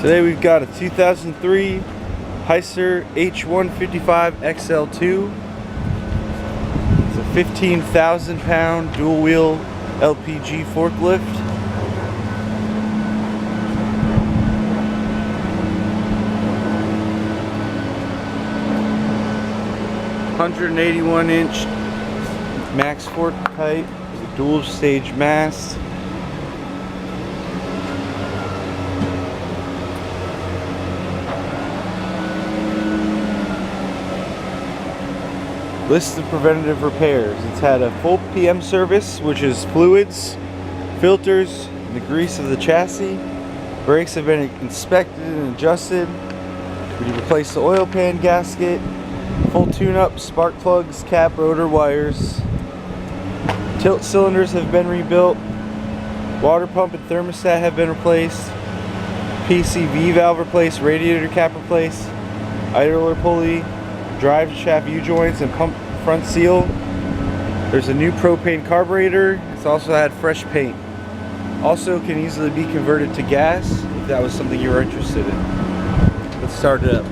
Today we've got a 2003 Hyster H155XL2. It's a 15,000 pound dual wheel LPG forklift. (181-inch) max fork height with a dual stage mast. List of preventative repairs. It's had a full PM service, which is fluids, filters, and the grease of the chassis. Brakes have been inspected and adjusted. We replaced the oil pan gasket, full tune-up, spark plugs, cap, rotor wires. Tilt cylinders have been rebuilt. Water pump and thermostat have been replaced. PCV valve replaced, radiator cap replaced, idler pulley, drive shaft U-joints, and pump front seal. There's a new propane carburetor. It's also had fresh paint. Also can easily be converted to gas if that was something you were interested in. Let's start it up.